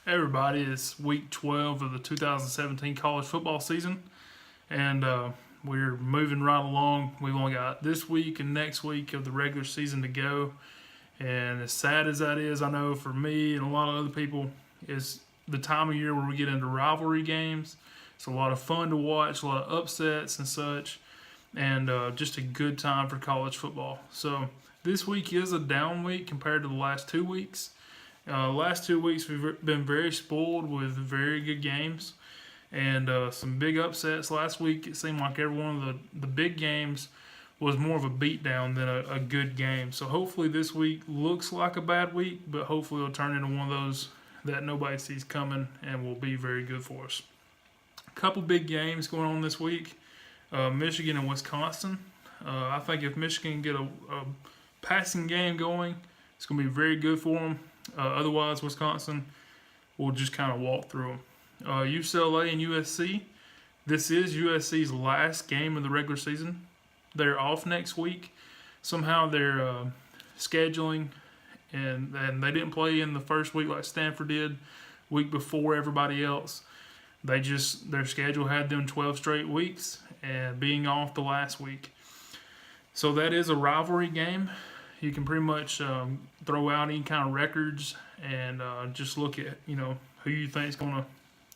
Hey everybody, it's week 12 of the 2017 college football season, and we're moving right along. We've only got this week and next week of the regular season to go, and as sad as that is, I know for me and a lot of other people, it's the time of year where we get into rivalry games. It's a lot of fun to watch, a lot of upsets and such, and just a good time for college football. So this week is a down week compared to the last 2 weeks. Last 2 weeks we've been very spoiled with very good games and some big upsets. Last week it seemed like every one of the big games was more of a beatdown than a good game. So hopefully this week looks like a bad week, but hopefully it'll turn into one of those that nobody sees coming and will be very good for us. A couple big games going on this week. Michigan and Wisconsin. I think if Michigan can get a passing game going, it's going to be very good for them. Otherwise, Wisconsin will just kind of walk through them. UCLA and USC. This is USC's last game of the regular season. They're off next week. Somehow they're scheduling, and they didn't play in the first week like Stanford did, week before everybody else. Their schedule had them 12 straight weeks and being off the last week. So that is a rivalry game. You can pretty much throw out any kind of records and just look at who you think is going to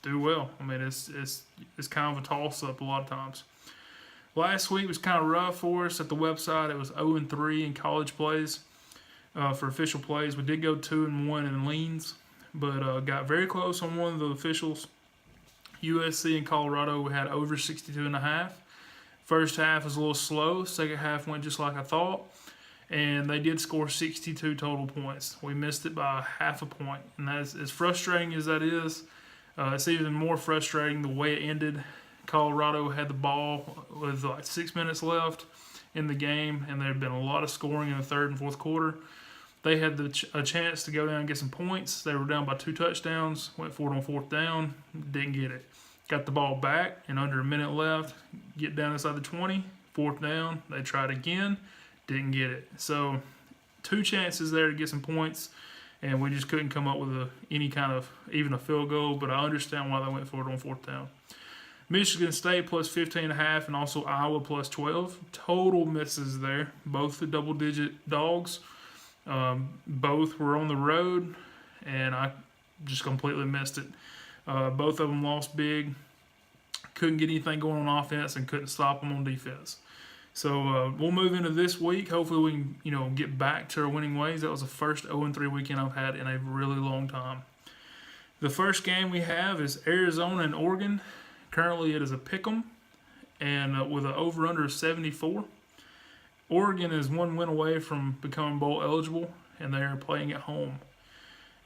do well. I mean, it's kind of a toss up a lot of times. Last week was kind of rough for us at the website. It was 0-3 in college plays for official plays. We did go 2-1 in leans, but got very close on one of the officials. USC and Colorado, we had over 62.5. First half was a little slow. Second half went just like I thought. And they did score 62 total points. We missed it by half a point. And that's, as frustrating as that is, it's even more frustrating the way it ended. Colorado had the ball with like 6 minutes left in the game, and there had been a lot of scoring in the third and fourth quarter. They had a chance to go down and get some points. They were down by 2 touchdowns, went for it on fourth down, didn't get it. Got the ball back, and under a minute left, get down inside the 20, fourth down, they tried again. Didn't get it. So 2 chances there to get some points, and we just couldn't come up with any kind of even a field goal, but I understand why they went for it on fourth down. Michigan State plus 15.5 and also Iowa plus 12. Total misses there. Both the double-digit dogs. Both were on the road, and I just completely missed it. Both of them lost big. Couldn't get anything going on offense and couldn't stop them on defense. So we'll move into this week. Hopefully we can, get back to our winning ways. That was the first 0-3 weekend I've had in a really long time. The first game we have is Arizona and Oregon. Currently it is a pick'em, and with an over/under of 74. Oregon is 1 win away from becoming bowl eligible, and they are playing at home.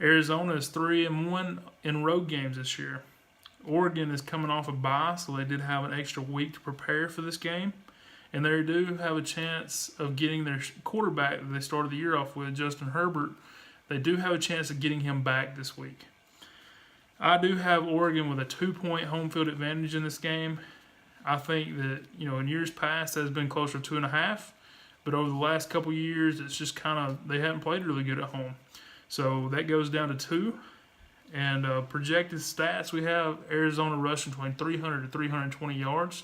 Arizona is 3-1 in road games this year. Oregon is coming off a bye, so they did have an extra week to prepare for this game. And they do have a chance of getting their quarterback that they started the year off with, Justin Herbert. They do have a chance of getting him back this week. I do have Oregon with a 2-point home field advantage in this game. I think that, in years past, that has been closer to 2.5. But over the last couple years, it's just they haven't played really good at home. So that goes down to 2. And projected stats, we have Arizona rushing between 300 to 320 yards.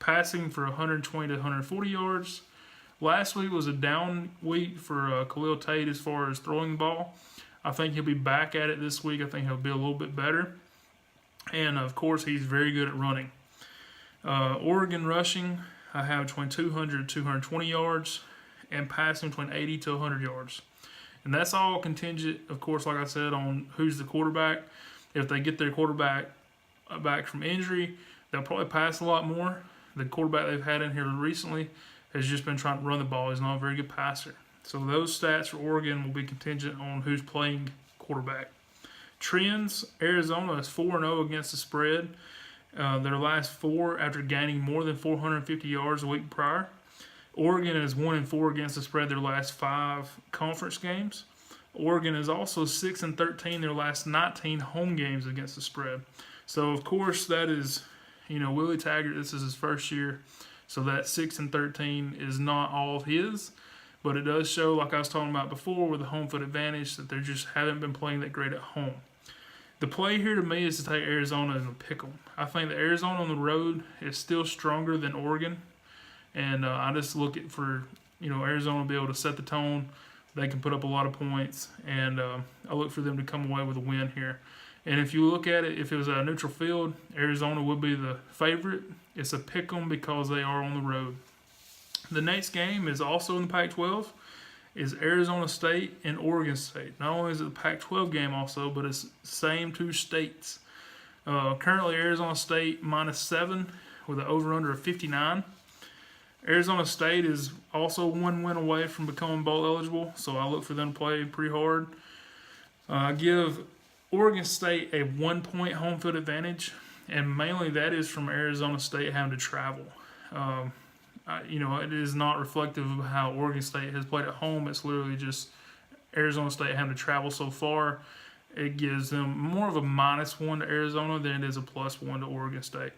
Passing for 120 to 140 yards. Last week was a down week for Khalil Tate as far as throwing the ball. I think he'll be back at it this week. I think he'll be a little bit better. And, of course, he's very good at running. Oregon rushing, I have between 200 to 220 yards, and passing between 80 to 100 yards. And that's all contingent, of course, like I said, on who's the quarterback. If they get their quarterback back from injury, they'll probably pass a lot more. The quarterback they've had in here recently has just been trying to run the ball. He's not a very good passer. So those stats for Oregon will be contingent on who's playing quarterback. Trends, Arizona is 4-0 against the spread. Their last 4 after gaining more than 450 yards a week prior. Oregon is 1-4 against the spread their last 5 conference games. Oregon is also 6-13 their last 19 home games against the spread. So, of course, that is... Willie Taggart, this is his first year, so that 6-13 is not all of his, but it does show, like I was talking about before, with the home field advantage, that they just haven't been playing that great at home. The play here to me is to take Arizona and pick them. I think that Arizona on the road is still stronger than Oregon, and I just look at for Arizona to be able to set the tone. They can put up a lot of points, and I look for them to come away with a win here. And if you look at it, if it was a neutral field, Arizona would be the favorite. It's a pick 'em because they are on the road. The next game is also in the Pac-12. Is Arizona State and Oregon State. Not only is it the Pac-12 game also, but it's the same two states. Currently, Arizona State -7 with an over-under of 59. Arizona State is also one win away from becoming bowl eligible, so I look for them to play pretty hard. I give Oregon State a 1-point home field advantage, and mainly that is from Arizona State having to travel. It is not reflective of how Oregon State has played at home. It's literally just Arizona State having to travel so far. It gives them more of a -1 to Arizona than it is a +1 to Oregon State.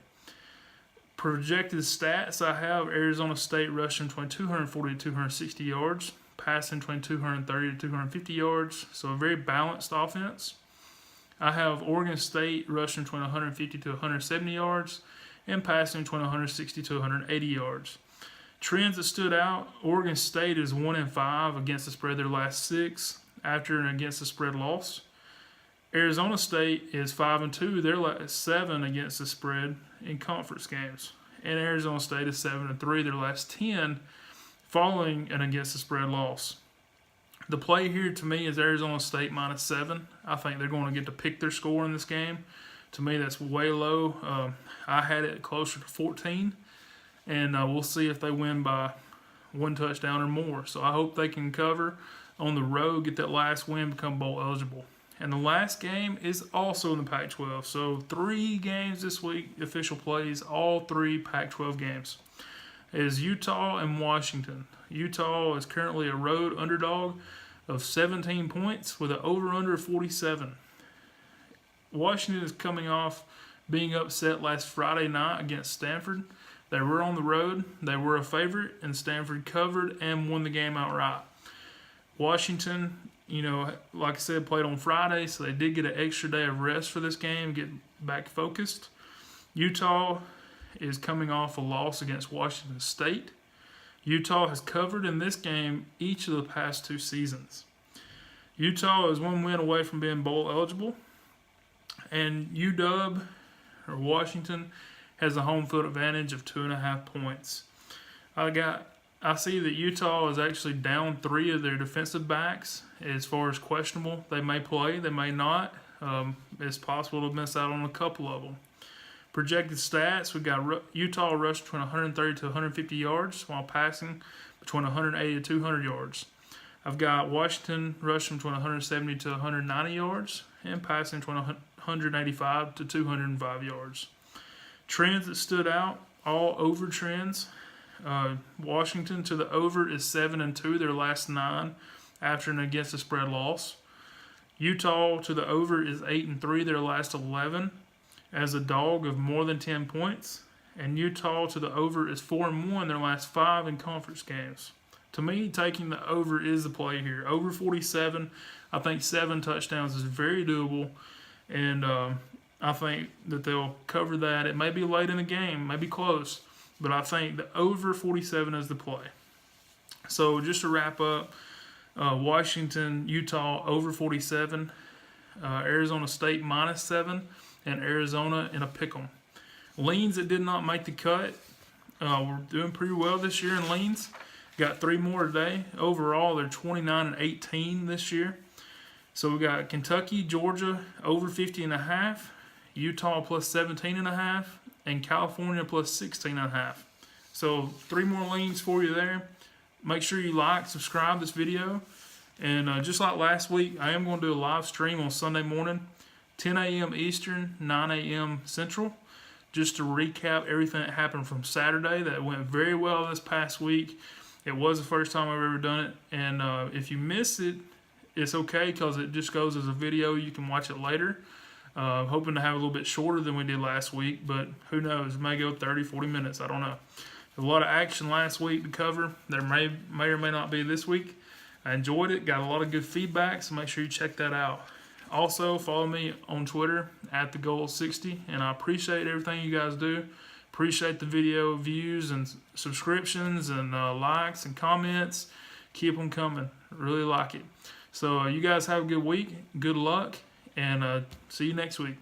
Projected stats, I have Arizona State rushing between 240 to 260 yards, passing between 230 to 250 yards, so a very balanced offense. I have Oregon State rushing between 150 to 170 yards and passing between 160 to 180 yards. Trends that stood out, Oregon State is 1-5 against the spread their last 6 after an against the spread loss. Arizona State is 5-2, their last 7 against the spread in conference games. And Arizona State is 7-3, their last 10 following an against the spread loss. The play here to me is Arizona State -7. I think they're going to get to pick their score in this game. To me, that's way low. I had it closer to 14. And we'll see if they win by 1 touchdown or more. So I hope they can cover on the road, get that last win, become bowl eligible. And the last game is also in the Pac-12. So 3 games this week, official plays, all 3 Pac-12 games. It is Utah and Washington. Utah is currently a road underdog of 17 points with an over-under of 47. Washington is coming off being upset last Friday night against Stanford. They were on the road, they were a favorite, and Stanford covered and won the game outright. Washington, like I said, played on Friday, so they did get an extra day of rest for this game, get back focused. Utah is coming off a loss against Washington State. Utah has covered in this game each of the past 2 seasons. Utah is 1 win away from being bowl eligible, and UW, or Washington, has a home field advantage of 2.5 points. I see that Utah is actually down 3 of their defensive backs as far as questionable. They may play, they may not. It's possible to miss out on a couple of them. Projected stats, we've got Utah rush between 130 to 150 yards while passing between 180 to 200 yards. I've got Washington rushing between 170 to 190 yards and passing between 185 to 205 yards. Trends that stood out, all over trends. Washington to the over is 7-2, their last 9 after an against the spread loss. Utah to the over is 8-3, their last 11 as a dog of more than 10 points. And Utah to the over is 4-1, their last 5 in conference games. To me, taking the over is the play here. Over 47, I think 7 touchdowns is very doable. And I think that they'll cover that. It may be late in the game, may be close, but I think the over 47 is the play. So just to wrap up, Washington, Utah over 47, Arizona State -7, and Arizona in a pick'em. Leans that did not make the cut, we're doing pretty well this year in leans. Got 3 more today. Overall, they're 29-18 this year. So we got Kentucky, Georgia over 50.5. Utah plus 17.5, and California plus 16.5. So 3 more leans for you there. Make sure you like, subscribe this video. And just like last week, I am going to do a live stream on Sunday morning, 10 a.m. Eastern, 9 a.m. Central, just to recap everything that happened from Saturday. That went very well this past week. It was the first time I've ever done it. And if you missed it, it's okay because it just goes as a video. You can watch it later. Hoping to have a little bit shorter than we did last week, but who knows? It may go 30, 40 minutes. I don't know. A lot of action last week to cover. There may or may not be this week. I enjoyed it. Got a lot of good feedback, so make sure you check that out. Also, follow me on Twitter at @thegoal60, and I appreciate everything you guys do. Appreciate the video views and subscriptions and likes and comments. Keep them coming. Really like it. So you guys have a good week. Good luck, and see you next week.